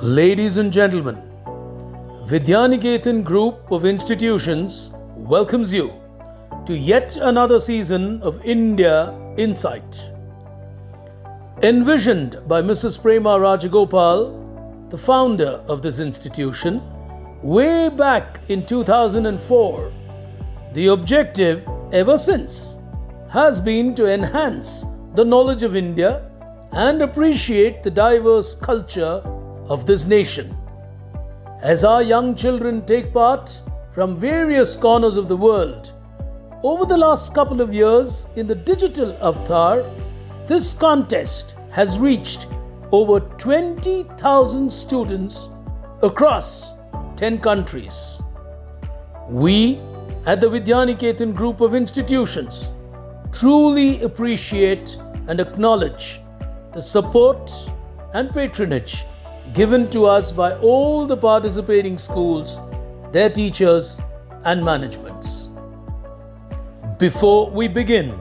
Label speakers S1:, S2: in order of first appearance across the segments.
S1: Ladies and gentlemen, Vidyaniketan Group of Institutions welcomes you to yet another season of India Insight. Envisioned by Mrs. Prema Rajagopal, the founder of this institution, way back in 2004, the objective ever since has been to enhance the knowledge of India and appreciate the diverse culture of this nation. As our young children take part from various corners of the world, over the last couple of years in the digital avatar, this contest has reached over 20,000 students across 10 countries. We at the Vidyaniketan Group of Institutions truly appreciate and acknowledge the support and patronage given to us by all the participating schools, their teachers and managements. Before we begin,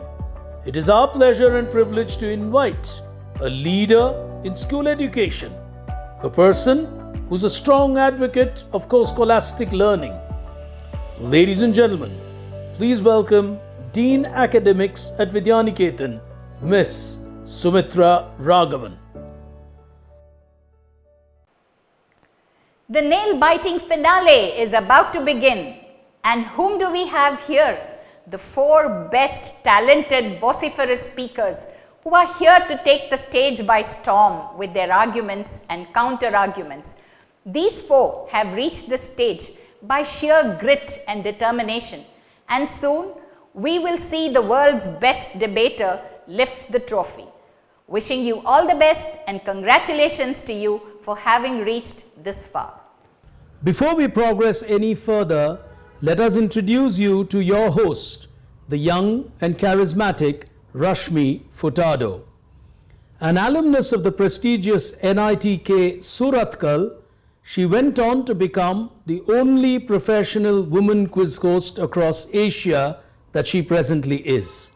S1: it is our pleasure and privilege to invite a leader in school education, a person who's a strong advocate of co-scholastic learning. Ladies and gentlemen, please welcome Dean Academics at Vidyaniketan, Miss Sumitra Raghavan.
S2: The nail-biting finale is about to begin. And whom do we have here? The four best talented vociferous speakers who are here to take the stage by storm with their arguments and counter-arguments. These four have reached the stage by sheer grit and determination. And soon, we will see the world's best debater lift the trophy. Wishing you all the best and congratulations to you for having reached this far.
S1: Before we progress any further, let us introduce you to your host, the young and charismatic Rashmi Furtado. An alumnus of the prestigious NITK Surathkal, she went on to become the only professional woman quiz host across Asia that she presently is.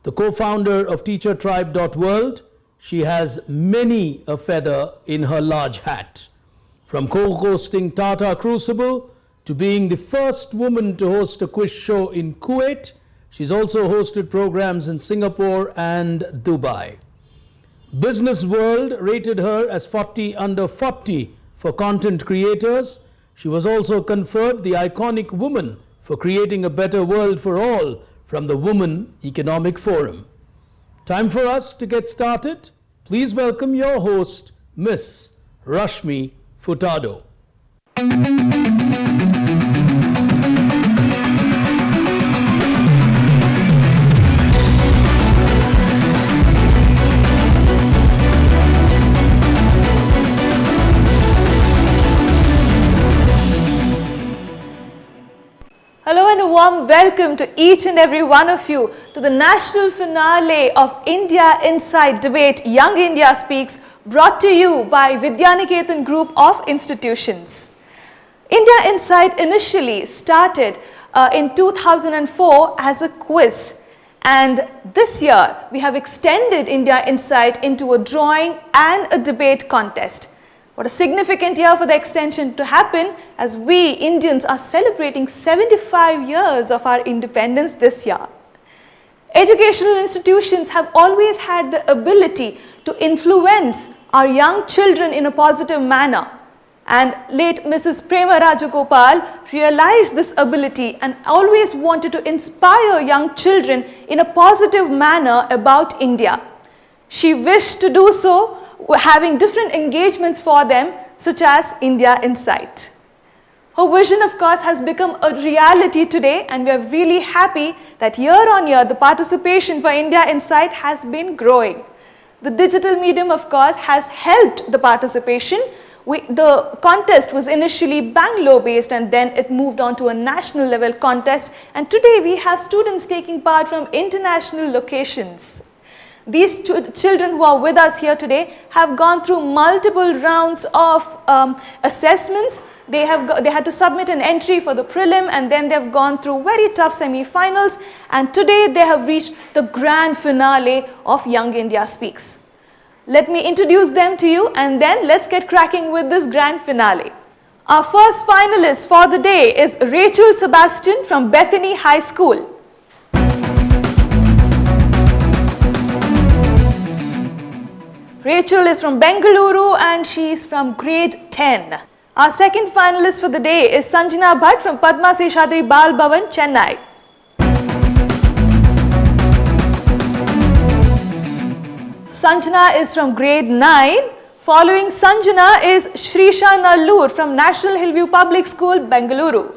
S1: The co-founder of TeacherTribe.world, she has many a feather in her large hat. From co-hosting Tata Crucible to being the first woman to host a quiz show in Kuwait, she's also hosted programs in Singapore and Dubai. Business World rated her as 40 under 40 for content creators. She was also conferred the iconic woman for creating a better world for all from the Women Economic Forum. Time for us to get started. Please welcome your host, Miss Rashmi Furtado.
S3: Hello and a warm welcome to each and every one of you to the national finale of India Insight Debate Young India Speaks, brought to you by Vidyaniketan Group of Institutions. India Insight initially started in 2004 as a quiz, and this year we have extended India Insight into a drawing and a debate contest. What a significant year for the extension to happen, as we Indians are celebrating 75 years of our independence this year. Educational institutions have always had the ability to influence our young children in a positive manner. And late Mrs. Prema Rajagopal realized this ability and always wanted to inspire young children in a positive manner about India. She wished to do so, having different engagements for them, such as India Insight. Her vision, of course, has become a reality today, and we are really happy that year on year the participation for India Insight has been growing. The digital medium, of course, has helped the participation. The contest was initially Bangalore based, and then it moved on to a national level contest, and today we have students taking part from international locations. These children who are with us here today have gone through multiple rounds of assessments. They had to submit an entry for the prelim, and then they have gone through very tough semi-finals, and today they have reached the grand finale of Young India Speaks. Let me introduce them to you and then let's get cracking with this grand finale. Our first finalist for the day is Rachel Sebastian from Bethany High School. Rachel is from Bangalore and she is from grade 10. Our second finalist for the day is Sanjana Bhatt from Padma Seshadri Bal Bhavan, Chennai. Sanjana is from grade 9. Following Sanjana is Shrisha Nallur from National Hillview Public School, Bengaluru.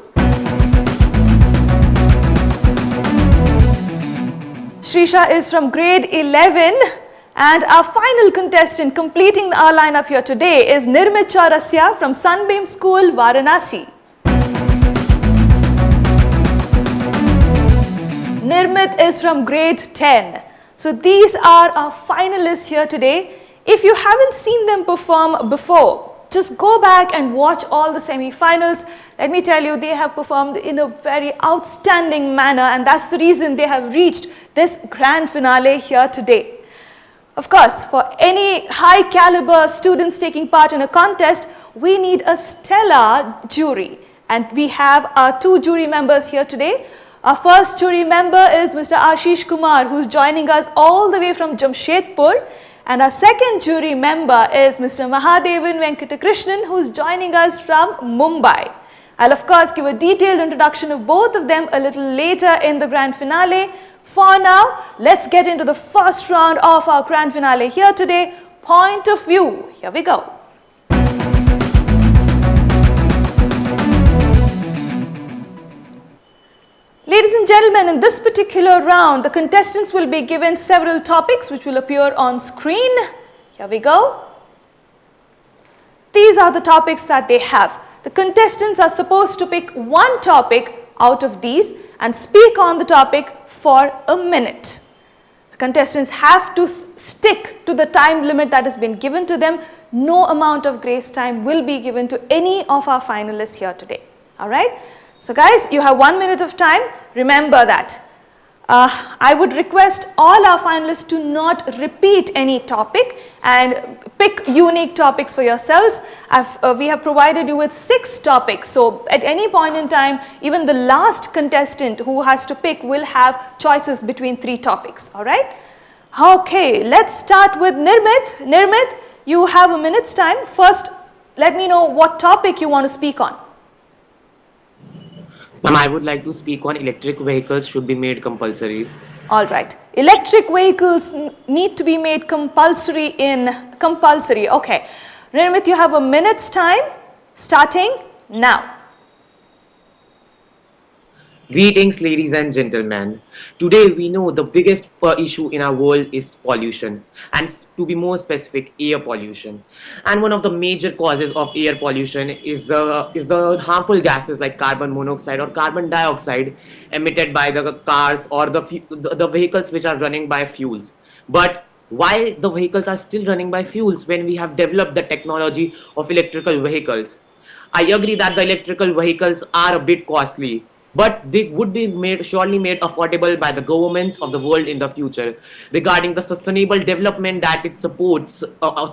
S3: Shrisha is from grade 11. And our final contestant completing our lineup here today is Nirmit Chaurasya from Sunbeam School, Varanasi. Nirmit is from grade 10. So these are our finalists here today. If you haven't seen them perform before, just go back and watch all the semi-finals. Let me tell you, they have performed in a very outstanding manner, and that's the reason they have reached this grand finale here today. Of course, for any high caliber students taking part in a contest, we need a stellar jury. And we have our two jury members here today. Our first jury member is Mr. Ashish Kumar, who's joining us all the way from Jamshedpur. And our second jury member is Mr. Mahadevan Venkatakrishnan, who's joining us from Mumbai. I'll of course give a detailed introduction of both of them a little later in the grand finale. For now, let's get into the first round of our grand finale here today, Point of View. Here we go. Ladies and gentlemen, in this particular round, the contestants will be given several topics which will appear on screen. Here we go. These are the topics that they have. The contestants are supposed to pick one topic out of these and speak on the topic for a minute. The contestants have to stick to the time limit that has been given to them. No amount of grace time will be given to any of our finalists here today. Alright? So guys, you have 1 minute of time. Remember that. I would request all our finalists to not repeat any topic and pick unique topics for yourselves. We have provided you with 6 topics. So at any point in time, even the last contestant who has to pick will have choices between 3 topics. Alright? Okay, let's start with Nirmit. Nirmit, you have a minute's time. First, let me know what topic you want to speak on.
S4: Ma'am, I would like to speak on electric vehicles should be made compulsory.
S3: All right. Electric vehicles need to be made compulsory. Okay. Nirmit, you have a minute's time starting now.
S4: Greetings, ladies and gentlemen. Today we know the biggest issue in our world is pollution, and to be more specific, air pollution. And one of the major causes of air pollution is the harmful gases like carbon monoxide or carbon dioxide emitted by the cars or the vehicles which are running by fuels. But why the vehicles are still running by fuels when we have developed the technology of electrical vehicles? I agree that the electrical vehicles are a bit costly, but they would be surely made affordable by the governments of the world in the future regarding the sustainable development that it supports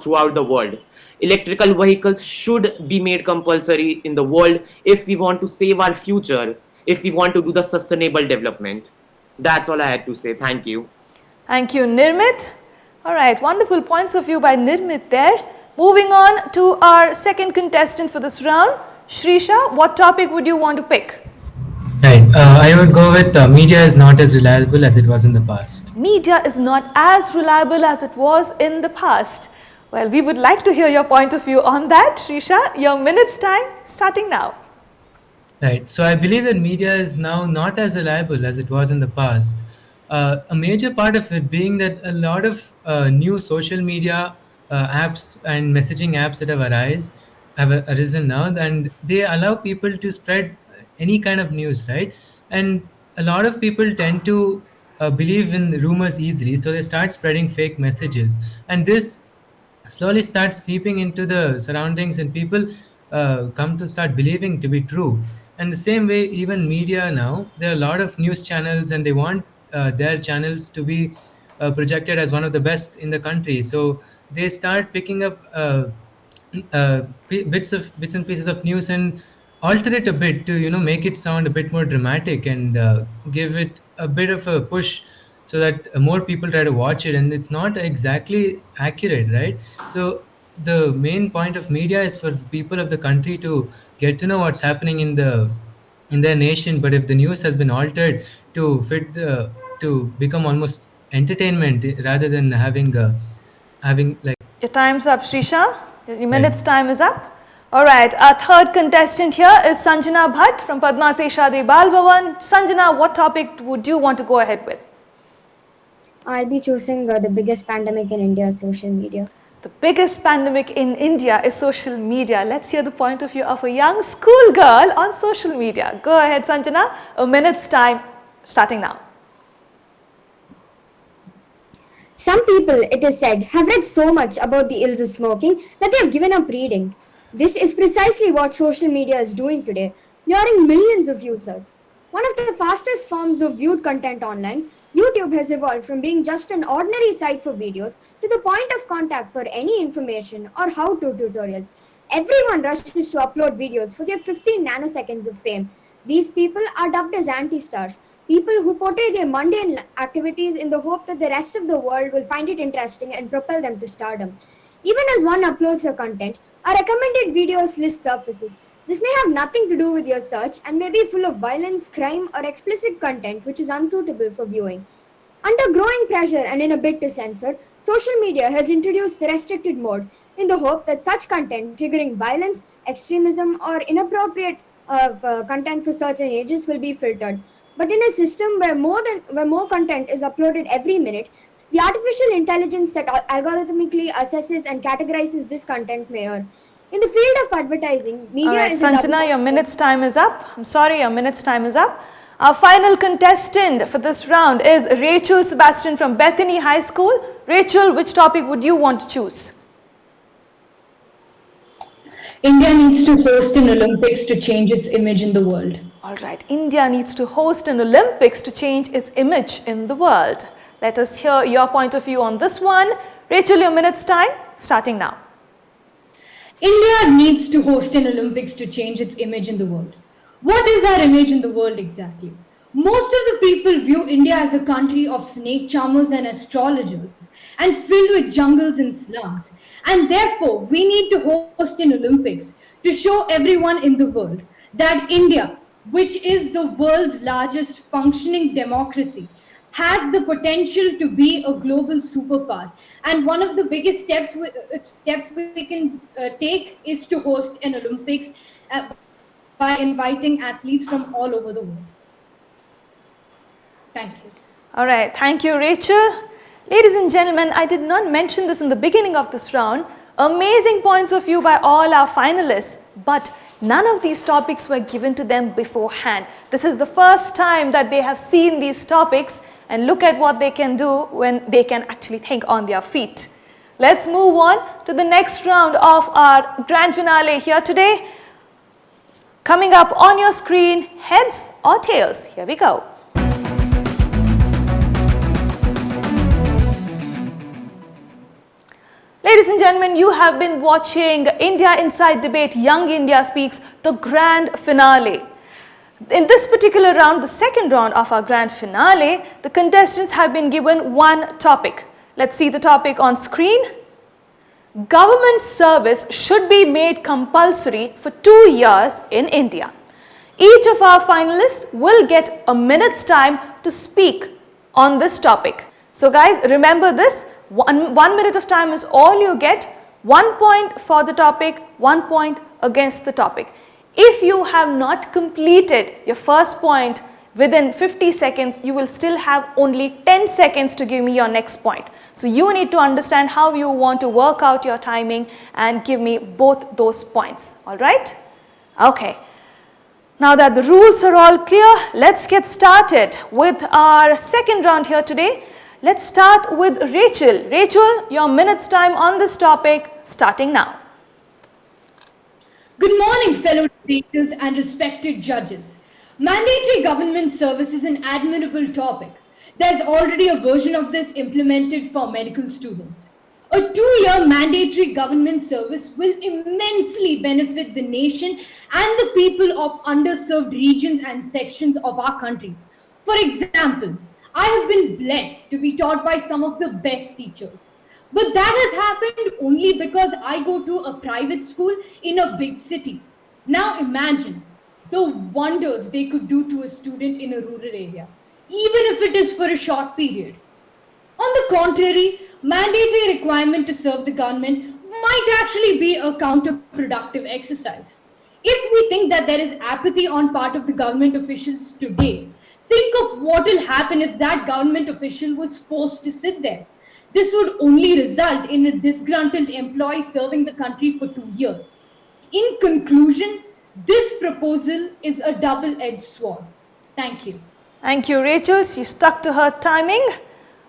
S4: throughout the world. Electrical vehicles should be made compulsory in the world if we want to save our future, if we want to do the sustainable development. That's all I had to say. Thank you.
S3: Thank you, Nirmit. All right, wonderful points of view by Nirmit there. Moving on to our second contestant for this round, Shrisha, what topic would you want to pick?
S5: Right. I would go with media is not as reliable as it was in the past.
S3: Media is not as reliable as it was in the past. Well, we would like to hear your point of view on that. Shrisha, your minute's time starting now.
S5: Right. So I believe that media is now not as reliable as it was in the past. A major part of it being that a lot of new social media apps and messaging apps that have arisen now, and they allow people to spread any kind of news, right? And a lot of people tend to believe in rumors easily, so they start spreading fake messages, and this slowly starts seeping into the surroundings, and people come to start believing to be true. And the same way, even media now, there are a lot of news channels, and they want their channels to be projected as one of the best in the country. So they start picking up bits and pieces of news and alter it a bit to make it sound a bit more dramatic and give it a bit of a push so that more people try to watch it, and it's not exactly accurate, right? So the main point of media is for people of the country to get to know what's happening in their nation. But if the news has been altered to fit the to become almost entertainment rather than having like
S3: Your time's up, Shrisha. Your
S5: right.
S3: minute's time is up. All right, our third contestant here is Sanjana Bhatt from Padma Seshadri Bal Bhavan. Sanjana, what topic would you want to go ahead with?
S6: I'll be choosing the biggest pandemic in India, social media.
S3: The biggest pandemic in India is social media. Let's hear the point of view of a young schoolgirl on social media. Go ahead, Sanjana. A minute's time starting now.
S6: Some people, it is said, have read so much about the ills of smoking that they have given up reading. This is precisely what social media is doing today, luring millions of users. One of the fastest forms of viewed content online, YouTube has evolved from being just an ordinary site for videos to the point of contact for any information or how-to tutorials. Everyone rushes to upload videos for their 15 nanoseconds of fame. These people are dubbed as anti-stars, people who portray their mundane activities in the hope that the rest of the world will find it interesting and propel them to stardom. Even as one uploads their content, a recommended videos list surfaces. This may have nothing to do with your search and may be full of violence, crime, or explicit content which is unsuitable for viewing. Under growing pressure and in a bid to censor, social media has introduced the restricted mode in the hope that such content triggering violence, extremism, or inappropriate content for certain ages will be filtered. But in a system where more content is uploaded every minute, the artificial intelligence that algorithmically assesses and categorizes this content may err. In the field of advertising, media
S3: All right,
S6: is
S3: Sanjana, your minute's time is up. I'm sorry, your minute's time is up. Our final contestant for this round is Rachel Sebastian from Bethany High School. Rachel, which topic would you want to choose?
S7: India needs to host an Olympics to change its image in the world.
S3: All right, India needs to host an Olympics to change its image in the world. Let us hear your point of view on this one. Rachel, your minute's time starting now.
S7: India needs to host an Olympics to change its image in the world. What is our image in the world exactly? Most of the people view India as a country of snake charmers and astrologers and filled with jungles and slums. And therefore, we need to host an Olympics to show everyone in the world that India, which is the world's largest functioning democracy, has the potential to be a global superpower. And one of the biggest steps we can take is to host an Olympics by inviting athletes from all over the world. Thank you.
S3: All right, thank you, Rachel. Ladies and gentlemen, I did not mention this in the beginning of this round. Amazing points of view by all our finalists, but none of these topics were given to them beforehand. This is the first time that they have seen these topics, and look at what they can do when they can actually think on their feet. Let's move on to the next round of our grand finale here today. Coming up on your screen, heads or tails. Here we go. Ladies and gentlemen, you have been watching India Inside Debate Young India Speaks, the grand finale. In this particular round, the second round of our grand finale, the contestants have been given one topic. Let's see the topic on screen. Government service should be made compulsory for 2 years in India. Each of our finalists will get a minute's time to speak on this topic. So guys, remember this, one minute of time is all you get, 1 point for the topic, 1 point against the topic. If you have not completed your first point within 50 seconds, you will still have only 10 seconds to give me your next point. So you need to understand how you want to work out your timing and give me both those points. All right? Okay. Now that the rules are all clear, let's get started with our second round here today. Let's start with Rachel. Rachel, your minute's time on this topic starting now.
S7: Good morning, fellow debaters and respected judges. Mandatory government service is an admirable topic. There's already a version of this implemented for medical students. A 2 year mandatory government service will immensely benefit the nation and the people of underserved regions and sections of our country. For example, I have been blessed to be taught by some of the best teachers. But that has happened only because I go to a private school in a big city. Now imagine the wonders they could do to a student in a rural area, even if it is for a short period. On the contrary, mandatory requirement to serve the government might actually be a counterproductive exercise. If we think that there is apathy on part of the government officials today, think of what will happen if that government official was forced to sit there. This would only result in a disgruntled employee serving the country for 2 years. In conclusion, this proposal is a double edged sword. Thank you.
S3: Thank you, Rachel. She stuck to her timing.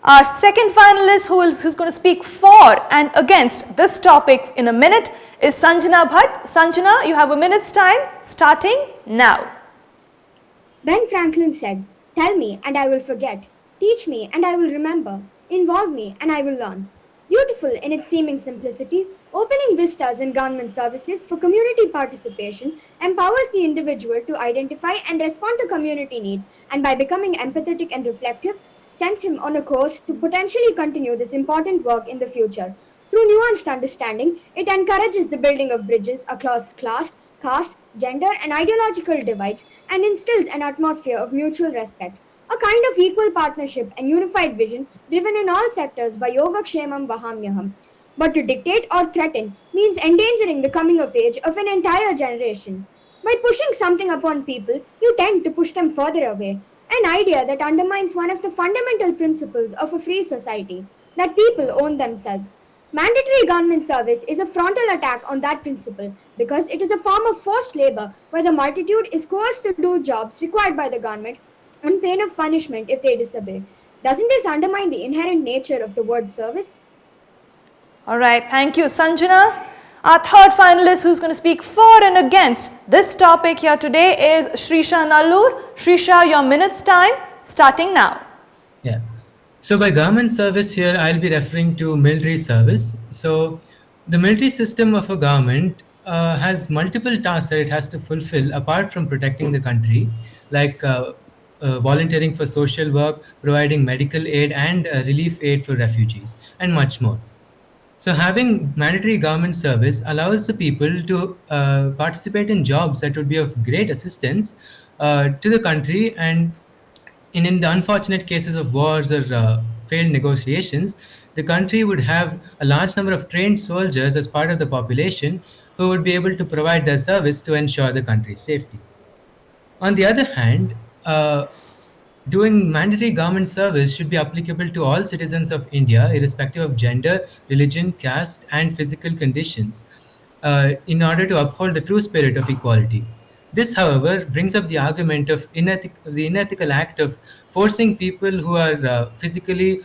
S3: Our second finalist who's going to speak for and against this topic in a minute is Sanjana Bhatt. Sanjana, you have a minute's time starting now.
S6: Ben Franklin said, "Tell me and I will forget. Teach me and I will remember. Involve me and I will learn." Beautiful in its seeming simplicity, opening vistas in government services for community participation empowers the individual to identify and respond to community needs, and by becoming empathetic and reflective, sends him on a course to potentially continue this important work in the future. Through nuanced understanding, it encourages the building of bridges across class, caste, gender, and ideological divides, and instills an atmosphere of mutual respect. A kind of equal partnership and unified vision driven in all sectors by Yogakshemam Vahamyaham. But to dictate or threaten means endangering the coming of age of an entire generation. By pushing something upon people, you tend to push them further away, an idea that undermines one of the fundamental principles of a free society, that people own themselves. Mandatory government service is a frontal attack on that principle because it is a form of forced labor where the multitude is coerced to do jobs required by the government on pain of punishment if they disobey. Doesn't this undermine the inherent nature of the word service?
S3: All right, thank you, Sanjana. Our third finalist who's going to speak for and against this topic here today is Shrisha Nallur. Shrisha, your minute's time starting now.
S5: Yeah. So by government service here, I'll be referring to military service. So the military system of a government has multiple tasks that it has to fulfill apart from protecting the country, like volunteering for social work, providing medical aid and relief aid for refugees, and much more. So having mandatory government service allows the people to participate in jobs that would be of great assistance to the country, and in the unfortunate cases of wars or failed negotiations, the country would have a large number of trained soldiers as part of the population who would be able to provide their service to ensure the country's safety. On the other hand, doing mandatory government service should be applicable to all citizens of India, irrespective of gender, religion, caste, and physical conditions, in order to uphold the true spirit of equality. This, however, brings up the argument of the unethical act of forcing people who are physically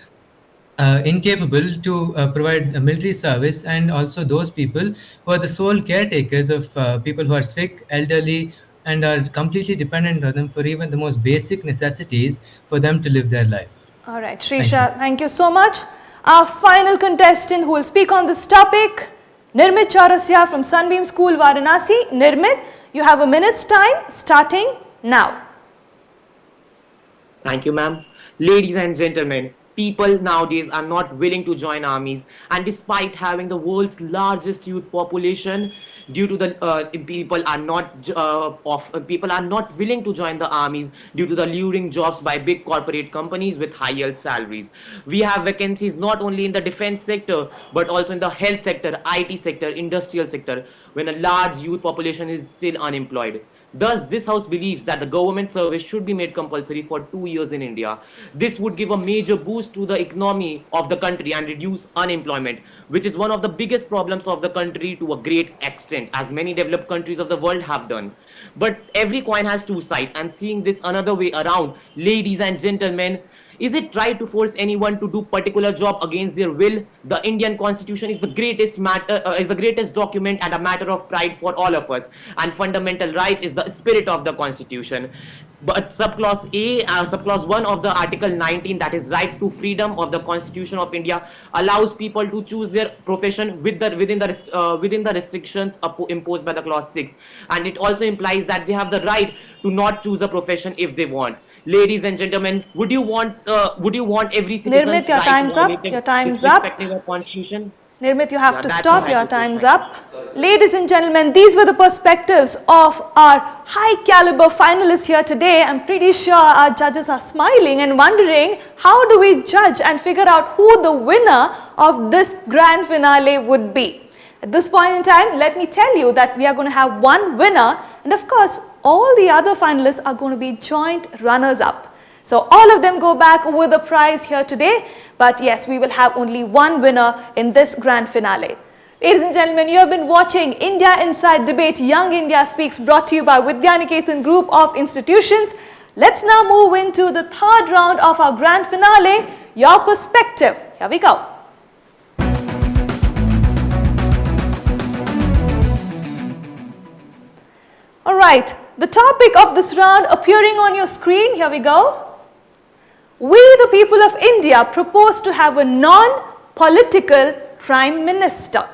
S5: incapable to provide a military service, and also those people who are the sole caretakers of people who are sick, elderly, and are completely dependent on them for even the most basic necessities for them to live their life.
S3: All right,
S5: Thank you.
S3: Shrisha, thank you so much. Our final contestant who will speak on this topic, Nirmit Chaurasiya from Sunbeam School, Varanasi. Nirmit, you have a minute's time starting now.
S4: Thank you, ma'am. Ladies and gentlemen, people nowadays are not willing to join armies, and despite having the world's largest youth population, due to the people are not willing to join the armies due to the luring jobs by big corporate companies with high yield salaries. We have vacancies not only in the defense sector but also in the health sector, IT sector, industrial sector, when a large youth population is still unemployed. Thus, this house believes that the government service should be made compulsory for 2 years in India. This would give a major boost to the economy of the country and reduce unemployment, which is one of the biggest problems of the country to a great extent, as many developed countries of the world have done. But every coin has two sides, and seeing this another way around, ladies and gentlemen, Is it right to force anyone to do particular job against their will? The Indian Constitution is the greatest document and a matter of pride for all of us. And fundamental right is the spirit of the Constitution. But subclause 1 of the Article 19, that is right to freedom of the Constitution of India, allows people to choose their profession within the restrictions imposed by the clause 6, and it also implies that they have the right to not choose a profession if they want. Ladies and gentlemen, would you want every citizen's
S3: Nirmit, your
S4: right
S3: time's up.
S4: violated
S3: Your time's up.
S4: disrespecting the Constitution?
S3: Nirmit, you have
S4: Yeah,
S3: to
S4: that's
S3: stop.
S4: what I
S3: Your
S4: could say.
S3: time's up. Ladies and gentlemen, these were the perspectives of our high caliber finalists here today. I'm pretty sure our judges are smiling and wondering how do we judge and figure out who the winner of this grand finale would be. At this point in time, let me tell you that we are going to have one winner, and of course, all the other finalists are going to be joint runners up. So all of them go back with a prize here today, but yes, we will have only one winner in this grand finale. Ladies and gentlemen, you have been watching India Inside Debate Young India Speaks, brought to you by Vidyaniketan Group of Institutions. Let's now move into the third round of our grand finale, Your Perspective. Here we go. All right, the topic of this round appearing on your screen, here we go. We, the people of India, propose to have a non-political Prime Minister.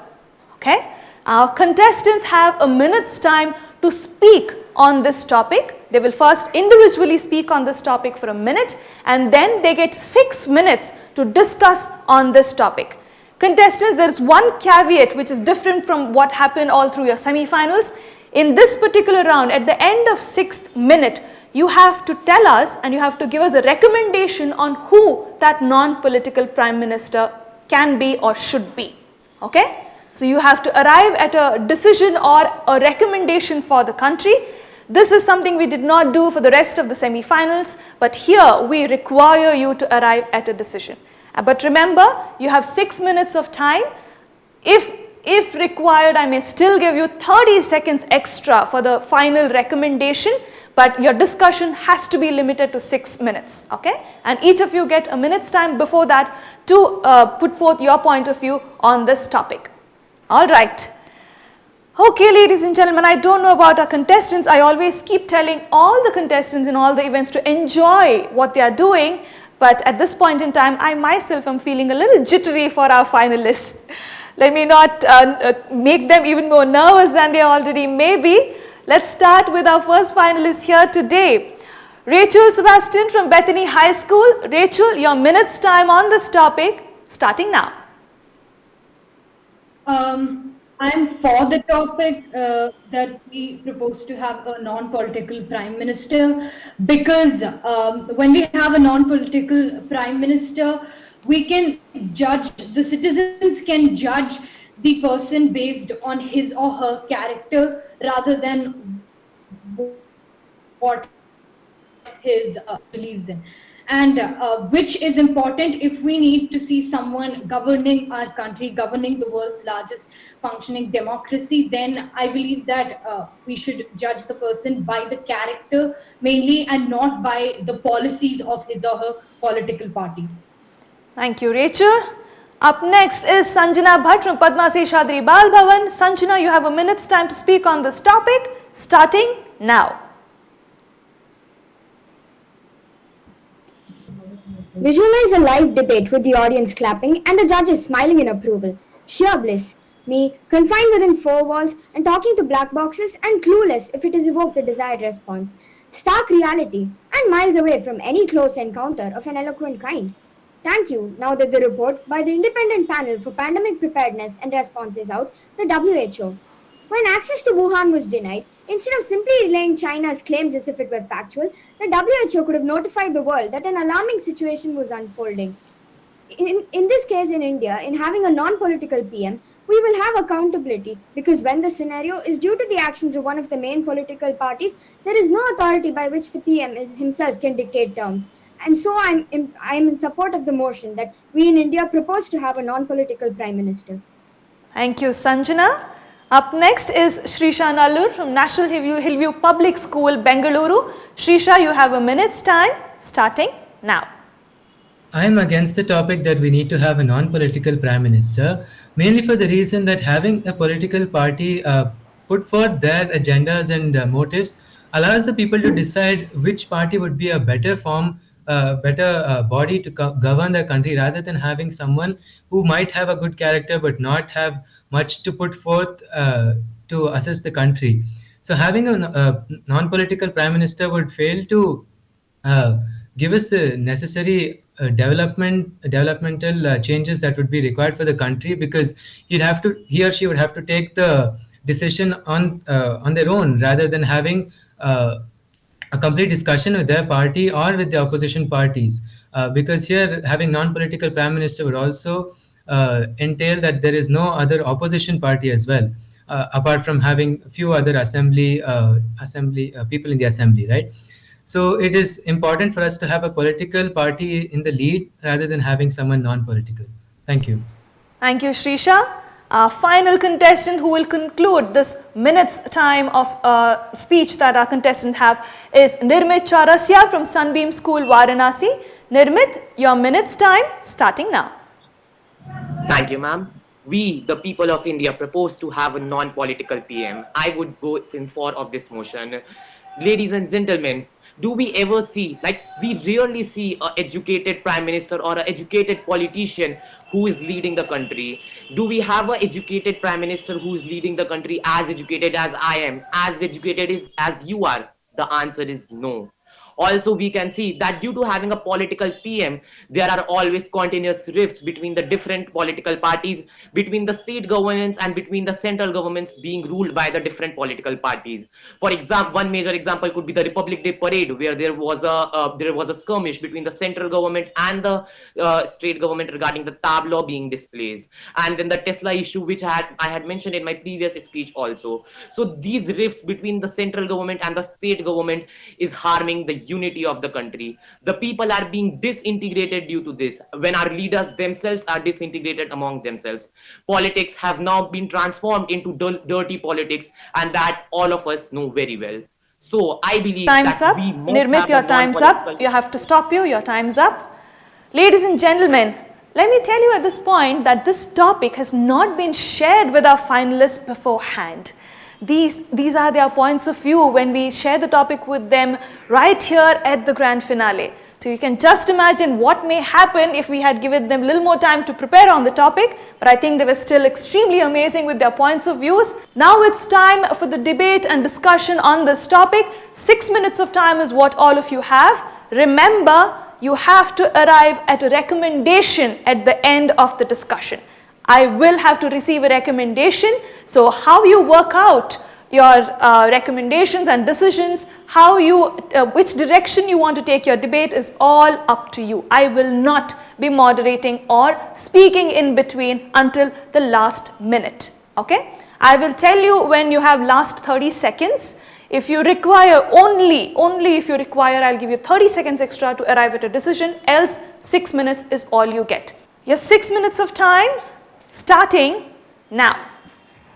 S3: Okay? Our contestants have a minute's time to speak on this topic. They will first individually speak on this topic for a minute, and then they get 6 minutes to discuss on this topic. Contestants, there is one caveat which is different from what happened all through your semi-finals. In this particular round, at the end of 6th minute, you have to tell us and you have to give us a recommendation on who that non-political Prime Minister can be or should be. Okay? So you have to arrive at a decision or a recommendation for the country. This is something we did not do for the rest of the semi-finals, but here we require you to arrive at a decision. But remember, you have 6 minutes of time. If required, I may still give you 30 seconds extra for the final recommendation, but your discussion has to be limited to 6 minutes, okay? And each of you get a minute's time before that to put forth your point of view on this topic. All right. Okay, ladies and gentlemen, I don't know about our contestants. I always keep telling all the contestants in all the events to enjoy what they are doing, but at this point in time, I myself am feeling a little jittery for our finalists. Let me not make them even more nervous than they already may be. Let's start with our first finalist here today. Rachel Sebastian from Bethany High School. Rachel, your minute's time on this topic, starting now.
S7: I'm for the topic that we propose to have a non-political Prime Minister, because when we have a non-political Prime Minister, we can judge, the citizens can judge the person based on his or her character rather than what his believes in. And which is important if we need to see someone governing our country, governing the world's largest functioning democracy, then I believe that we should judge the person by the character mainly and not by the policies of his or her political party.
S3: Thank you, Rachel. Up next is Sanjana Bhatt from Padma Seshadri Bal Bhavan. Sanjana, you have a minute's time to speak on this topic, starting now.
S6: Visualize a live debate with the audience clapping and the judges smiling in approval. Sheer bliss. Me, confined within 4 walls and talking to black boxes and clueless if it has evoked the desired response. Stark reality and miles away from any close encounter of an eloquent kind. Thank you. Now that the report by the Independent Panel for Pandemic Preparedness and Response is out, the WHO. When access to Wuhan was denied, instead of simply relaying China's claims as if it were factual, the WHO could have notified the world that an alarming situation was unfolding. In this case in India, in having a non-political PM, we will have accountability because when the scenario is due to the actions of one of the main political parties, there is no authority by which the PM himself can dictate terms. And so I am in support of the motion that we in India propose to have a non-political Prime Minister.
S3: Thank you, Sanjana. Up next is Shrisha Nallur from National Hillview Public School, Bangalore. Shrisha, you have a minute's time, starting now.
S5: I'm against the topic that we need to have a non political prime minister, mainly for the reason that having a political party put forth their agendas and motives allows the people to decide which party would be a better form, better body to govern the country rather than having someone who might have a good character but not have much to put forth to assess the country. So, having a non political prime minister would fail to uh, give us the necessary developmental changes that would be required for the country, because he or she would have to take the decision on their own rather than having a complete discussion with their party or with the opposition parties, because here having non-political prime minister would also entail that there is no other opposition party as well, apart from having a few other assembly people in the assembly, right? So it is important for us to have a political party in the lead rather than having someone non-political. Thank you.
S3: Thank you, Shrisha. Our final contestant who will conclude this minute's time of speech that our contestants have is Nirmit Chaurasya from Sunbeam School, Varanasi. Nirmit, your minute's time starting now.
S4: Thank you, ma'am. We, the people of India, propose to have a non-political PM. I would go in favor of this motion. Ladies and gentlemen, do we ever see, like, we rarely see a educated prime minister or an educated politician who is leading the country? Do we have an educated prime minister who is leading the country as educated as I am, as educated as you are? The answer is no. Also, we can see that due to having a political PM, there are always continuous rifts between the different political parties, between the state governments and between the central governments being ruled by the different political parties. For example, one major example could be the Republic Day parade, where there was a skirmish between the central government and the state government regarding the tab law being displaced, and then the Tesla issue, which I had mentioned in my previous speech also. So these rifts between the central government and the state government is harming the unity of the country. The people are being disintegrated due to this. When our leaders themselves are disintegrated among themselves, politics have now been transformed into dirty politics, and that all of us know very well. So I believe
S3: Time's
S4: that
S3: up.
S4: we must
S3: Nirmit,
S4: have a
S3: your time's up.
S4: non-political.
S3: You have to stop you. Your time's up. Ladies and gentlemen, let me tell you at this point that this topic has not been shared with our finalists beforehand. These are their points of view when we share the topic with them right here at the grand finale. So you can just imagine what may happen if we had given them a little more time to prepare on the topic, but I think they were still extremely amazing with their points of views. Now it's time for the debate and discussion on this topic. 6 minutes of time is what all of you have. Remember, you have to arrive at a recommendation at the end of the discussion. I will have to receive a recommendation. So how you work out your recommendations and decisions, which direction you want to take your debate is all up to you. I will not be moderating or speaking in between until the last minute. Okay? I will tell you when you have last 30 seconds. If you require only if you require, I'll give you 30 seconds extra to arrive at a decision, else 6 minutes is all you get. Your 6 minutes of time starting now.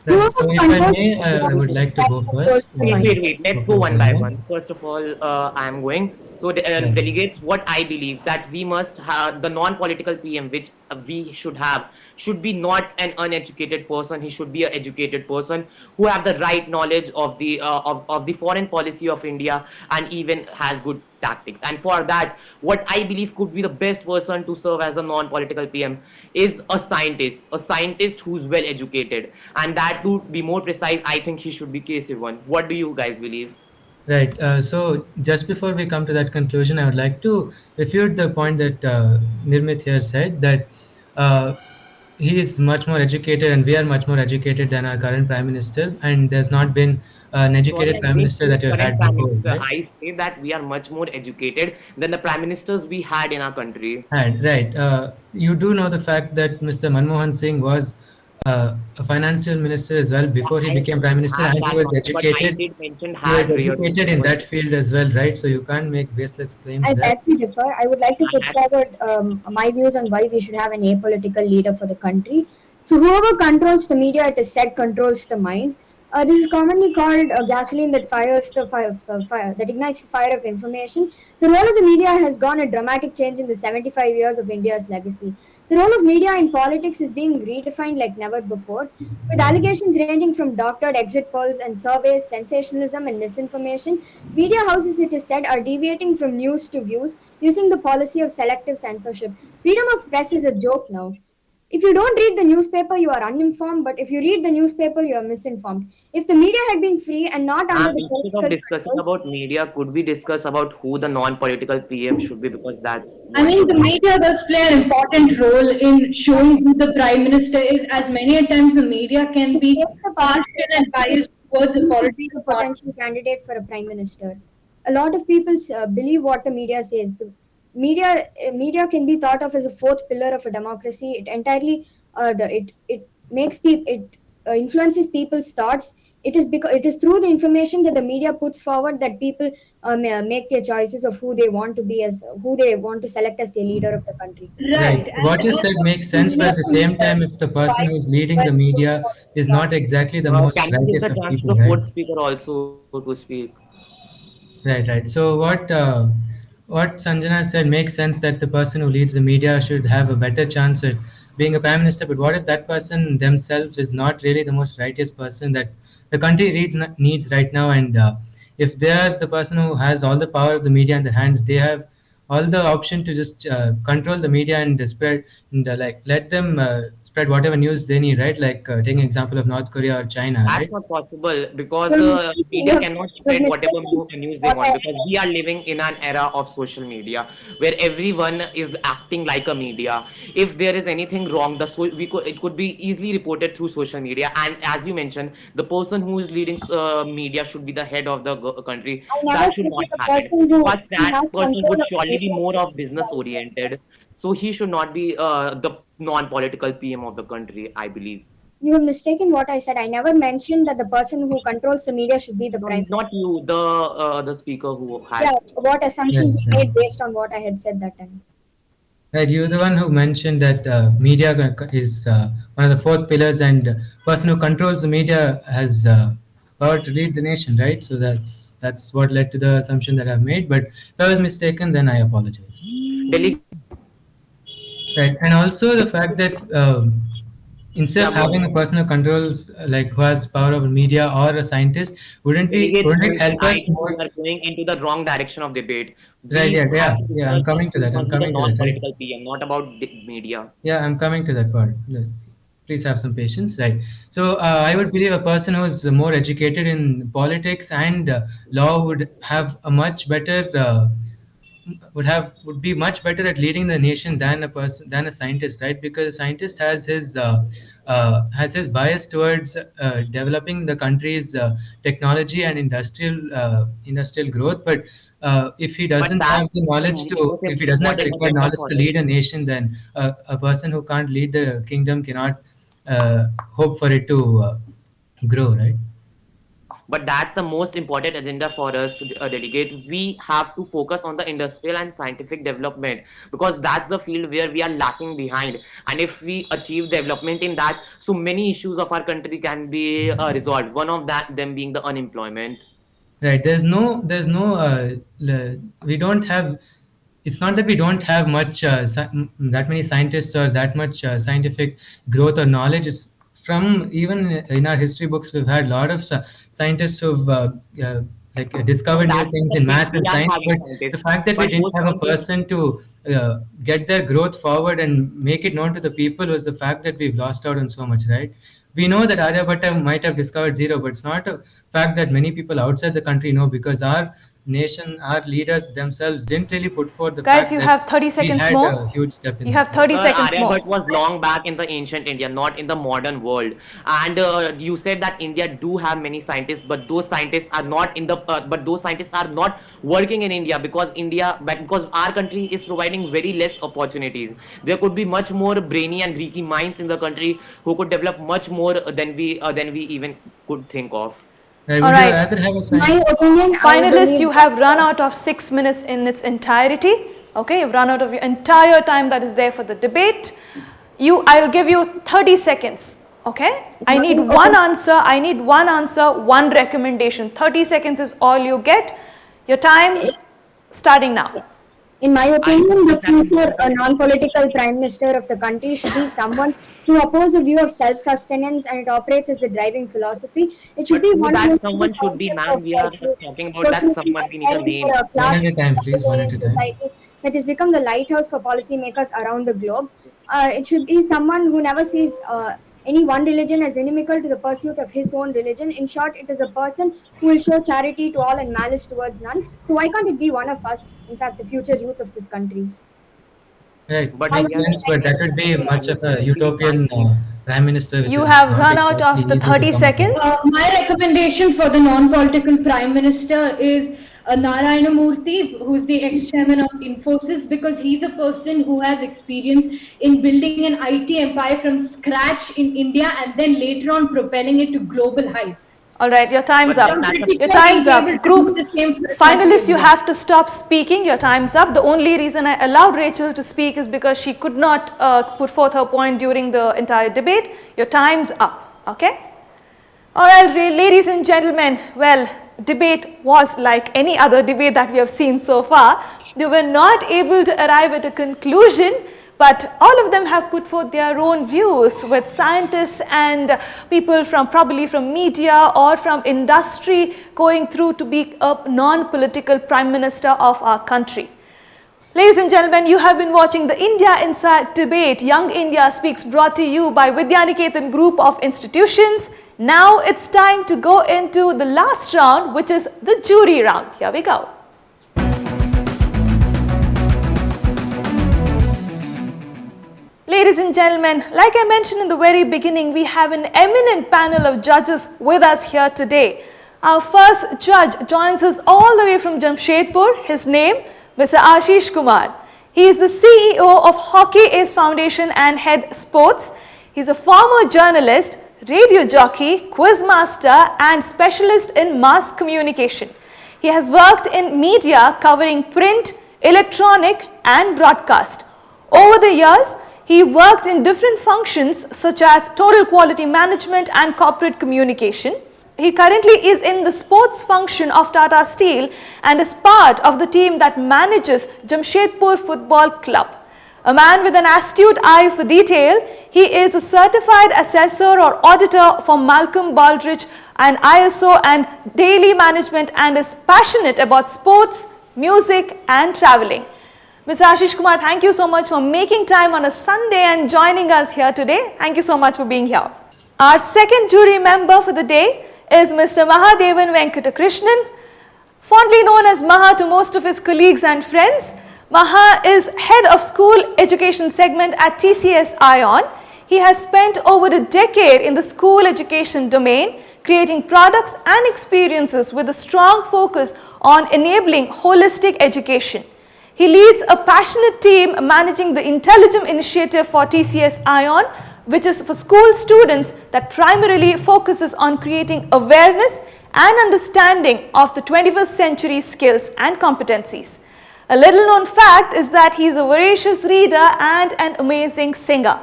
S5: Right. So if I may, I would like to go first.
S4: Wait. Let's go one by
S5: Opinion.
S4: one. First of all, I'm going. So,
S5: Right.
S4: delegates, what I believe that we must have the non-political PM, which we should have, should be not an uneducated person. He should be an educated person who have the right knowledge of the foreign policy of India, and even has good tactics. And for that, what I believe could be the best person to serve as a non-political PM is a scientist who's well educated. And that, to be more precise, I think he should be KC1. What do you guys believe?
S5: Right. So just before we come to that conclusion, I would like to refute the point that Nirmit here said, that uh, he is much more educated and we are much more educated than our current prime minister, and there's not been an
S4: Sorry,
S5: educated
S4: I
S5: prime
S4: didn't
S5: minister
S4: say
S5: that you've
S4: current
S5: had
S4: prime
S5: before,
S4: minister.
S5: right?
S4: I say that we are much more educated than the prime ministers we had in our country.
S5: And right, you do know the fact that Mr. Manmohan Singh was a financial minister as well before he
S4: I
S5: became prime minister,
S4: have
S5: and he
S4: that
S5: was
S4: knowledge, but I
S5: educated.
S4: did mention
S5: He was
S4: had rarely.
S5: educated in that field as well, right? So you can't make baseless claims
S6: I
S5: there.
S6: beg to differ. I would like to put
S4: Had,
S6: forward my views on why we should have an apolitical leader for the country. So, whoever controls the media, it is said, controls the mind. This is commonly called gasoline that fires the fire that ignites the fire of information. The role of the media has gone a dramatic change in the 75 years of India's legacy. The role of media in politics is being redefined like never before, with allegations ranging from doctored exit polls and surveys, sensationalism, and misinformation. Media houses, it is said, are deviating from news to views using the policy of selective censorship. Freedom of press is a joke now. If you don't read the newspaper, you are uninformed, but if you read the newspaper, you are misinformed. If the media had been free and not under
S4: And
S6: the
S4: instead of
S6: political
S4: discussing
S6: control,
S4: about media, could we discuss about who the non-political PM should be? Because that's
S7: I
S4: what
S7: mean,
S4: the
S7: the media does play an important role in showing who the prime minister is, as many a times the media can
S6: it
S7: be
S6: states the
S7: partial and
S6: public
S7: biased towards a
S6: who could be
S7: political
S6: a
S7: party.
S6: potential candidate for a prime minister. A lot of people believe what the media says. The media can be thought of as a fourth pillar of a democracy. It entirely it makes people it influences people's thoughts. It is through the information that the media puts forward that people make their choices of who they want to be as who they want to select as the leader of the country.
S7: Right,
S5: Right. What
S7: and
S5: you
S7: also
S5: said makes
S7: the
S5: sense, but
S7: media
S5: at the
S7: can be
S5: same time, if the person who's leading the media is not exactly the most
S4: Can we give the
S5: righteous of
S4: chance to
S5: people,
S4: the
S5: right?
S4: fourth speaker also to speak?
S5: Right, right. So what Sanjana said makes sense that the person who leads the media should have a better chance at being a prime minister. But what if that person themselves is not really the most righteous person that the country needs right now? And if they are the person who has all the power of the media in their hands, they have all the option to just control the media and spread and like let them spread whatever news they need, right? Like taking example of North Korea or China,
S4: That's
S5: right?
S4: not possible because
S6: You're
S4: media
S6: mistaken,
S4: cannot
S6: you're
S4: spread whatever
S6: mistaken
S4: news they
S6: what
S4: want, because we are living in an era of social media where everyone is acting like a media. If there is anything wrong, it could be easily reported through social media. And as you mentioned, the person who is leading media should be the head of the country.
S6: I never
S4: That should
S6: said
S4: not
S6: that the
S4: happen,
S6: person
S4: because
S6: who
S4: that
S6: has
S4: person
S6: control
S4: would
S6: of the
S4: surely be
S6: media
S4: more
S6: should
S4: of
S6: be the
S4: business
S6: prime minister.
S4: oriented. So he should not be the non-political PM of the country, I believe.
S6: You have mistaken what I said. I never mentioned that the person who controls the media should be the
S4: No,
S6: prime
S4: not
S6: minister.
S4: you, the speaker who
S6: Yeah,
S4: has.
S6: what assumption
S5: Right,
S6: he
S5: right.
S6: made based on what I had said that time.
S5: Right, you're the one who mentioned that media is one of the fourth pillars, and person who controls the media has power to lead the nation, right? So that's what led to the assumption that I've made. But if I was mistaken, then I apologize.
S4: Delegate,
S5: Right, and also the fact that instead
S4: yeah,
S5: of
S4: go
S5: having
S4: ahead.
S5: a person who controls, like who has power over media or a scientist,
S4: Delegates,
S5: wouldn't it help
S4: I
S5: us
S4: think we
S5: more?
S4: are going into the wrong direction of debate.
S5: Right,
S4: We
S5: yeah,
S4: have
S5: yeah,
S4: to
S5: yeah.
S4: discuss
S5: I'm coming to
S4: who
S5: that. I'm
S4: must be the
S5: coming to that. Right.
S4: non-political PM, not about media.
S5: Yeah, I'm coming to that part. Please have some patience. Right. So I would believe a person who is more educated in politics and law would have a much better would be much better at leading the nation than a scientist, right? Because a scientist has his bias towards developing the country's technology and industrial growth, but if he
S4: But
S5: doesn't have
S4: that's
S5: the
S4: the
S5: knowledge to
S4: most
S5: if he doesn't have the
S4: important
S5: required
S4: agenda
S5: knowledge
S4: for
S5: to
S4: us.
S5: lead a nation, then a person who can't lead the kingdom cannot hope for it to grow, right?
S4: But that's the most important agenda for us, delegate. We have to focus on the industrial and scientific development, because that's the field where we are lacking behind. And if we achieve development in that, so many issues of our country can be resolved. One of that them being the unemployment.
S5: Right. There's no, we don't have, it's not that we don't have that many scientists or that much scientific growth or knowledge. It's from even in our history books, we've had a lot of scientists who've
S4: And
S5: discovered new
S4: that's
S5: things
S4: the
S5: in
S4: thing.
S5: maths
S4: We
S5: and
S4: are
S5: science.
S4: having
S5: But the
S4: scientists,
S5: fact that we
S4: but
S5: didn't
S4: those
S5: have a
S4: scientists.
S5: person to get their growth forward and make it known to the people was the fact that we've lost out on so much, right? We know that Aryabhatta might have discovered zero, but it's not a fact that many people outside the country know, because our nation, our leaders themselves didn't really put forth the
S3: Guys,
S5: fact
S3: you
S5: that
S3: have 30
S5: we
S3: seconds
S5: had
S3: more.
S5: a huge step in
S3: You
S5: that,
S3: have
S5: right?
S3: 30
S4: Sir,
S3: seconds more.
S4: Aryabhatta was long back in the ancient India, not in the modern world. And you said that India do have many scientists, but those scientists are not in the. But those scientists are not working in India, because because our country is providing very less opportunities. There could be much more brainy and greedy minds in the country who could develop much more than we even could think of.
S3: All
S5: Would you
S3: right.
S5: rather have a
S6: In my
S5: science?
S6: opinion, I
S3: Finalists,
S6: believe
S3: you have run out of 6 minutes in its entirety. Okay, you've run out of your entire time that is there for the debate. I'll give you 30 seconds. Okay? I need one answer. I need one answer, one recommendation. 30 seconds is all you get. Your time starting now.
S6: In my opinion, the
S4: think that
S6: future non-political prime minister of the country should be someone who upholds a view of self-sustenance and it operates as the driving philosophy. It should
S4: but
S6: be
S4: who
S6: one who
S4: that
S6: is the
S4: someone should be,
S6: concept of
S4: ma'am? We are talking about that
S6: socialism,
S4: someone. We need a
S6: aspiring for
S4: name.
S6: a
S5: One
S6: class
S5: at a time, please. One at a time.
S6: society that has become the lighthouse for policymakers around the globe. It should be someone who never sees any one religion as inimical to the pursuit of his own religion. In short, it is a person who will show charity to all and malice towards none. So why can't it be one of us, in fact, the future youth of this country?
S5: Right,
S4: But
S5: makes
S4: we are
S5: sense, but that would be much of a
S4: really
S5: utopian prime minister, which
S3: You
S5: is
S3: have
S5: not
S3: run out
S5: exactly
S3: of the
S5: easy to
S3: 30
S5: come
S3: seconds.
S5: across.
S7: My recommendation for the non-political prime minister is Narayana Murthy, who's the ex-chairman of Infosys, because he's a person who has experience in building an IT empire from scratch in India and then later on propelling it to global heights.
S3: All right, your time's
S4: But
S3: up.
S4: then
S7: I'm pretty
S3: Your
S7: sure
S3: time's
S7: he'll be able
S3: up.
S7: to do
S3: Group
S7: the same for the country
S3: finalists,
S7: as
S3: you
S7: well.
S3: have to stop speaking. Your time's up. The only reason I allowed Rachel to speak is because she could not put forth her point during the entire debate. Your time's up. Okay? All right, ladies and gentlemen, well, debate was like any other debate that we have seen so far. They were not able to arrive at a conclusion, but all of them have put forth their own views with scientists and people from probably from media or from industry going through to be a non-political prime minister of our country. Ladies and gentlemen, you have been watching the India Inside debate. Young India Speaks, brought to you by Vidyaniketan Group of Institutions. Now it's time to go into the last round, which is the jury round. Here we go. Ladies and gentlemen, like I mentioned in the very beginning, we have an eminent panel of judges with us here today. Our first judge joins us all the way from Jamshedpur. His name, Mr. Ashish Kumar. He is the CEO of Hockey Ace Foundation and Head Sports. He's a former journalist, radio jockey, quiz master and specialist in mass communication. He has worked in media covering print, electronic and broadcast. Over the years, he worked in different functions such as total quality management and corporate communication. He currently is in the sports function of Tata Steel and is part of the team that manages Jamshedpur Football Club. A man with an astute eye for detail, he is a certified assessor or auditor for Malcolm Baldrige and ISO and daily management and is passionate about sports, music and traveling. Mr. Ashish Kumar, thank you so much for making time on a Sunday and joining us here today. Thank you so much for being here. Our second jury member for the day is Mr. Mahadevan Venkatakrishnan, fondly known as Maha to most of his colleagues and friends. Maha is head of school education segment at TCS ION. He has spent over a decade in the school education domain, creating products and experiences with a strong focus on enabling holistic education. He leads a passionate team managing the Intelligent Initiative for TCS ION, which is for school students that primarily focuses on creating awareness and understanding of the 21st century skills and competencies. A little known fact is that he is a voracious reader and an amazing singer.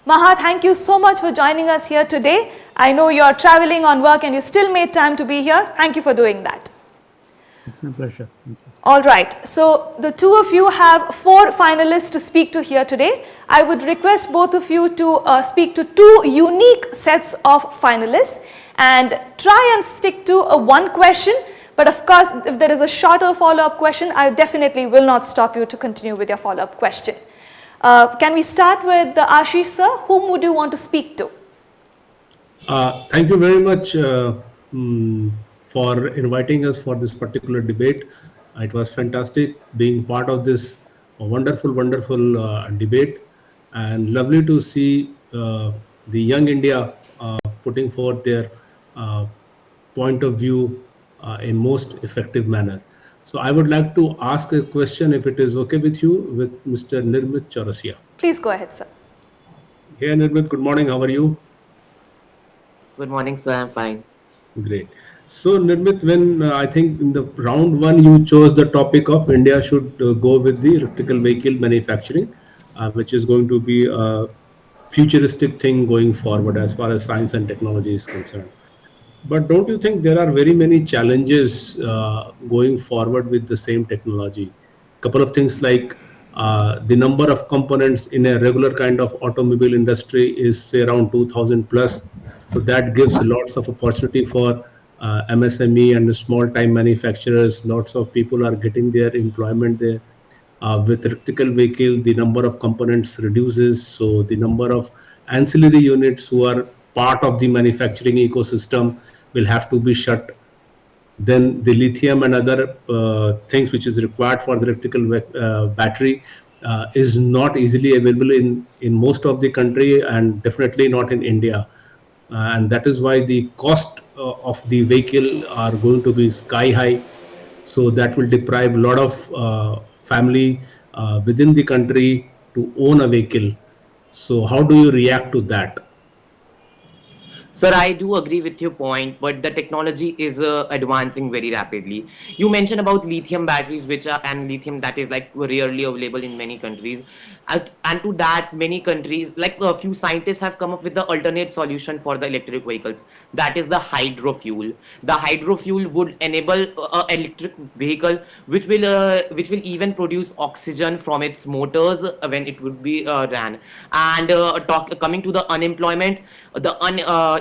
S3: Maha, thank you so much for joining us here today. I know you're traveling on work and you still made time to be here. Thank you for doing that.
S8: It's my pleasure. Thank you.
S3: All right, so the two of you have 4 finalists to speak to here today. I would request both of you to speak to 2 unique sets of finalists and try and stick to a one question. But of course, if there is a shorter follow-up question, I definitely will not stop you to continue with your follow-up question. Can we start with Ashish sir? Whom would you want to speak to?
S8: Thank you very much for inviting us for this particular debate. It was fantastic being part of this wonderful debate, and lovely to see the young India putting forth their point of view in most effective manner. So I would like to ask a question, if it is okay with you, with Mr. Nirmit Chaurasia.
S3: Please go ahead, sir.
S8: Hey Nirmit, good morning. How are you?
S4: Good morning, sir. I'm fine.
S8: Great. So Nirmit, when I think in the round 1 you chose the topic of India should go with the electrical vehicle manufacturing, which is going to be futuristic thing going forward as far as science and technology is concerned. But don't you think there are very many challenges going forward with the same technology? Couple of things like the number of components in a regular kind of automobile industry is say around 2000 plus. So that gives lots of opportunity for MSME and small time manufacturers. Lots of people are getting their employment there. With electrical vehicle, the number of components reduces, so the number of ancillary units who are part of the manufacturing ecosystem will have to be shut. Then the lithium and other things which is required for the electrical battery is not easily available in most of the country, and definitely not in India. And that is why the cost of the vehicle are going to be sky high. So that will deprive a lot of family within the country to own a vehicle. So how do you react to that?
S4: Sir, I do agree with your point, but the technology is advancing very rapidly. You mentioned about lithium batteries, which are and lithium that is like rarely available in many countries, and to that, many countries like a few scientists have come up with the alternate solution for the electric vehicles. That is the hydrofuel. The hydrofuel would enable a electric vehicle which will even produce oxygen from its motors when it would be ran. And coming to the unemployment,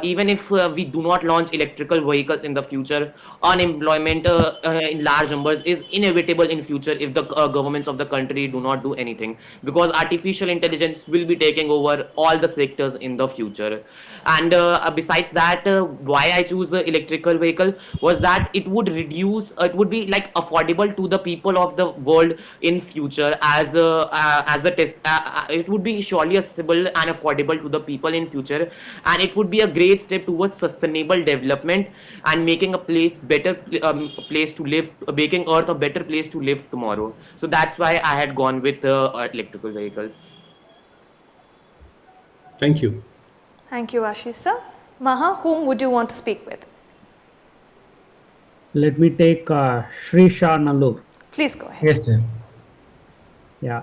S4: even if we do not launch electrical vehicles in the future, unemployment in large numbers is inevitable in future if the governments of the country do not do anything, because artificial intelligence will be taking over all the sectors in the future. And besides that, why I choose the electrical vehicle was that it would be like affordable to the people of the world in future, as the test it would be surely accessible and affordable to the people in future, and it would be a great step towards sustainable development and making a place to live, making earth a better place to live tomorrow. So that's why I had gone with electrical vehicles.
S8: Thank you.
S3: Thank you, Ashish sir. Maha, whom would you want to speak with?
S1: Let me take Shri Shah Nallur.
S3: Please go ahead.
S5: Yes, sir.
S1: Yeah.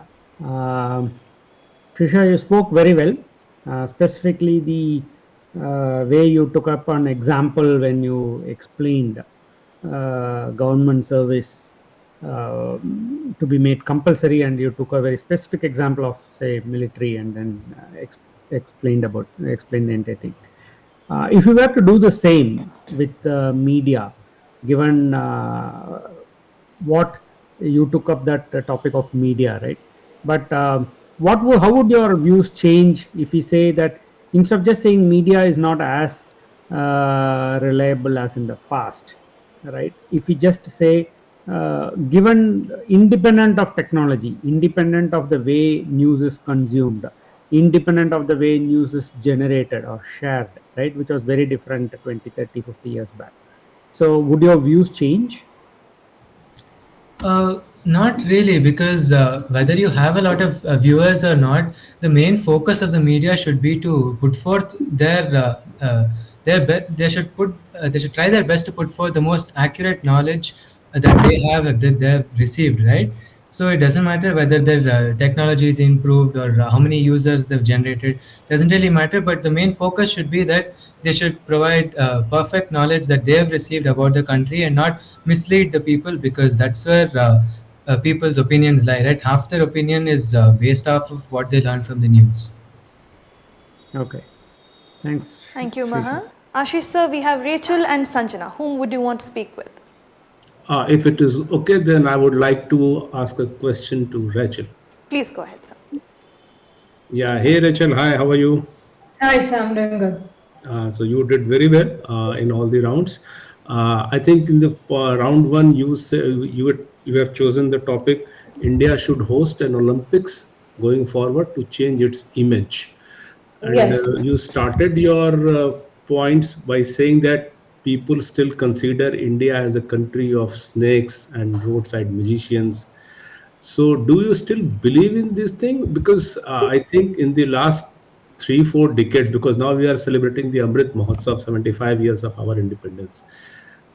S1: Trisha, you spoke very well. Specifically, the way you took up an example when you explained government service to be made compulsory, and you took a very specific example of, say, military, and then explained the entire thing. If you were to do the same with media, given what you took up that topic of media, right? But how would your views change if we say that instead of just saying media is not as reliable as in the past, right? If we just say, given independent of technology, independent of the way news is consumed, independent of the way news is generated or shared, right? Which was very different 20, 30, 50 years back. So would your views change?
S5: Not really, because whether you have a lot of viewers or not, the main focus of the media should be to put forth they should try their best to put forth the most accurate knowledge that they have that they have received, right? So it doesn't matter whether their technology is improved or how many users they've generated. Doesn't really matter. But the main focus should be that they should provide perfect knowledge that they have received about the country and not mislead the people, because that's where people's opinions lie. Right, half their opinion is based off of what they learn from the news.
S1: Okay. Thanks.
S3: Thank you,
S1: Shri Shah.
S3: Maha. Ashish sir, we have Rachel and Sanjana. Whom would you want to speak with?
S8: If it is okay, then I would like to ask a question to Rachel.
S3: Please go ahead, sir.
S8: Yeah, hey Rachel, hi, how are you?
S7: Hi, Sam, doing good.
S8: So you did very well in all the rounds. I think in the round one, you have chosen the topic India should host an Olympics going forward to change its image. And
S7: Yes.
S8: you started your points by saying that people still consider India as a country of snakes and roadside magicians. So, do you still believe in this thing? Because I think in the last 3, 4 decades, because now we are celebrating the Amrit Mahotsav, 75 years of our independence.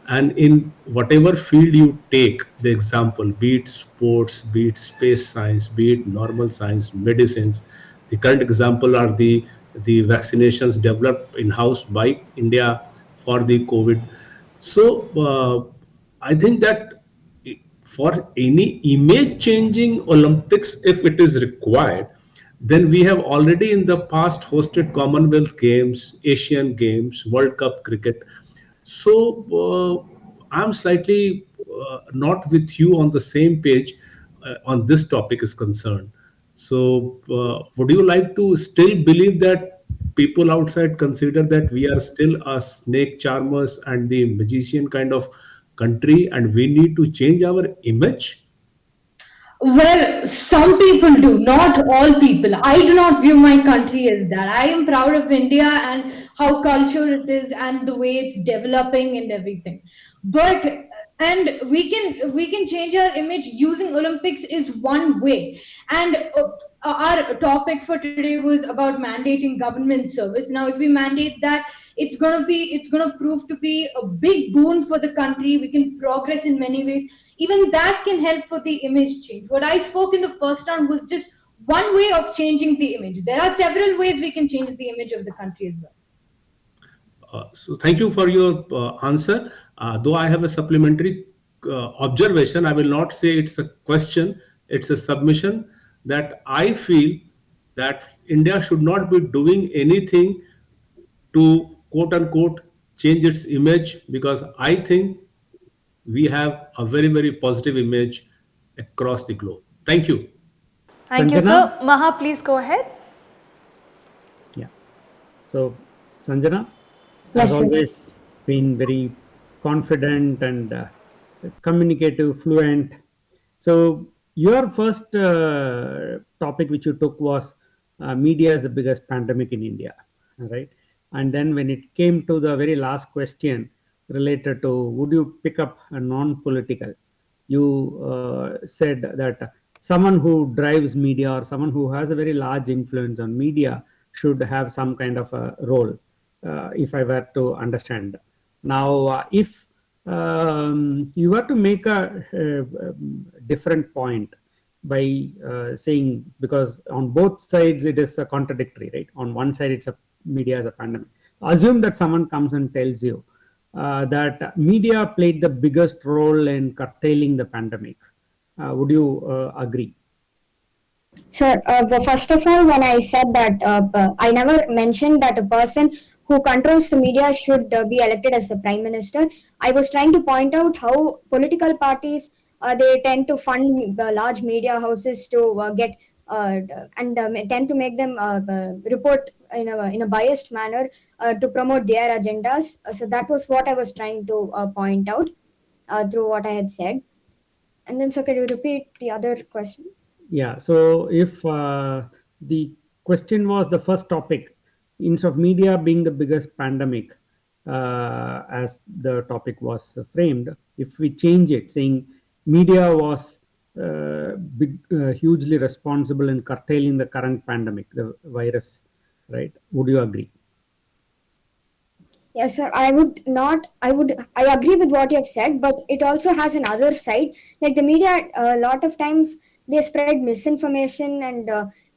S8: And in whatever field you take, the example, be it sports, be it space science, be it normal science, medicines, the current example are the the vaccinations developed in-house by India for the COVID. So I think that for any image changing Olympics, if it is required, then we have already in the past hosted Commonwealth Games, Asian Games, World Cup cricket. So I'm slightly not with you on the same page on this topic is concerned. So would you like to still believe that people outside consider that we are still a snake charmers and the magician kind of country and we need to change our image?
S7: Well, some people do, not all people. I do not view my country as that. I am proud of India and how culture it is and the way it's developing and everything. But and we can change our image using Olympics is one way. And our topic for today was about mandating government service. Now, if we mandate that, it's gonna prove to be a big boon for the country. We can progress in many ways. Even that can help for the image change. What I spoke in the first round was just one way of changing the image. There are several ways we can change the image of the country as well.
S8: So thank you for your answer. Though I have a supplementary observation, I will not say it's a question, it's a submission that I feel that India should not be doing anything to quote unquote change its image because I think we have a very, very positive image across the globe. Thank you.
S3: Thank you, sir. Maha, please go ahead.
S9: Yeah. So, Sanjana
S6: Yes,
S9: has
S6: sir.
S9: always been very confident and communicative, fluent. So, your first topic which you took was media is the biggest pandemic in India, right? And then when it came to the very last question related to would you pick up a non-political, you said that someone who drives media or someone who has a very large influence on media should have some kind of a role, if I were to understand. Now, if you were to make a different point by saying, because on both sides it is a contradictory, right? On one side it's a media as a pandemic. Assume that someone comes and tells you that media played the biggest role in curtailing the pandemic. Would you agree?
S6: Sure. Well, first of all, when I said that, I never mentioned that a person who controls the media should be elected as the prime minister. I was trying to point out how political parties they tend to fund large media houses to get and tend to make them report in a biased manner to promote their agendas. So that was what I was trying to point out through what I had said. And then, so could you repeat the other question?
S9: Yeah. So if the question was the first topic, instead of media being the biggest pandemic, as the topic was framed, if we change it, saying media was hugely responsible in curtailing the current pandemic, the virus, right? Would you agree?
S6: Yes, sir. I would not. I agree with what you have said, but it also has another side. Like the media, a lot of times they spread misinformation and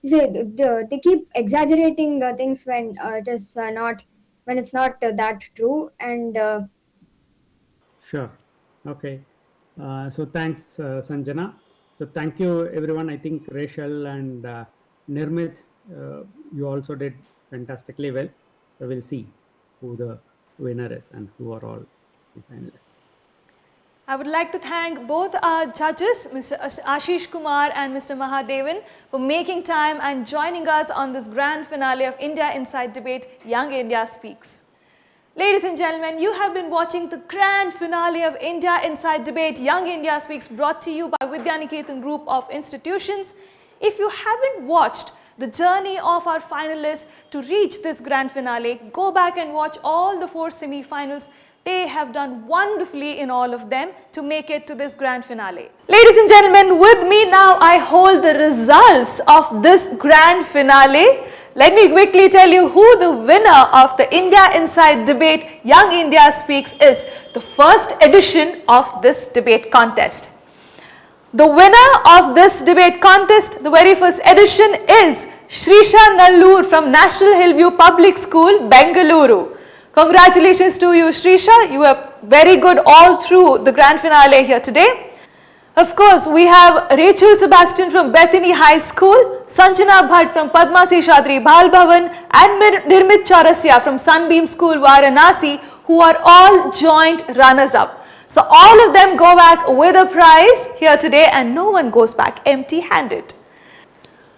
S6: they keep exaggerating things when it is not, when it's not that true. And
S9: Sure. Okay. So thanks, Sanjana. So thank you, everyone. I think Rachel and Nirmit, you also did fantastically well. So we'll see who the winner is and who are all the finalists.
S3: I would like to thank both our judges, Mr. Ashish Kumar and Mr. Mahadevan, for making time and joining us on this grand finale of India Inside Debate, Young India Speaks. Ladies and gentlemen, you have been watching the grand finale of India Inside Debate, Young India Speaks, brought to you by Vidyaniketan Group of Institutions. If you haven't watched the journey of our finalists to reach this grand finale, go back and watch all the 4 semi-finals. They have done wonderfully in all of them to make it to this grand finale. Ladies and gentlemen, with me now I hold the results of this grand finale. Let me quickly tell you who the winner of the India Inside Debate Young India Speaks is, the first edition of this debate contest. The winner of this debate contest, the very first edition, is Shrisha Nallur from National Hillview Public School, Bengaluru. Congratulations to you, Shrisha. You were very good all through the grand finale here today. Of course, we have Rachel Sebastian from Bethany High School, Sanjana Bhatt from Padma Seshadri Bal Bhavan, and Nirmit Chaurasiya from Sunbeam School, Varanasi, who are all joint runners-up. So all of them go back with a prize here today, and no one goes back empty-handed.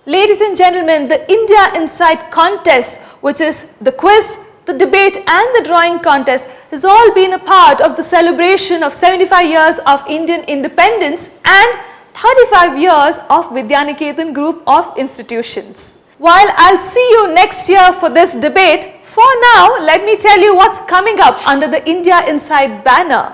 S3: Ladies and gentlemen, the India Insight contest, which is the quiz, the debate and the drawing contest, has all been a part of the celebration of 75 years of Indian independence and 35 years of Vidyaniketan group of institutions. While I'll see you next year for this debate, for now, let me tell you what's coming up under the India Insight banner.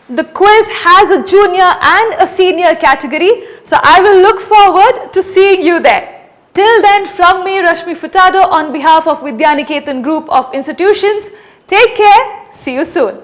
S3: The quiz has a junior and a senior category, so I will look forward to seeing you there. Till then, from me, Rashmi Furtado, on behalf of Vidyaniketan Group of Institutions, take care, see you soon.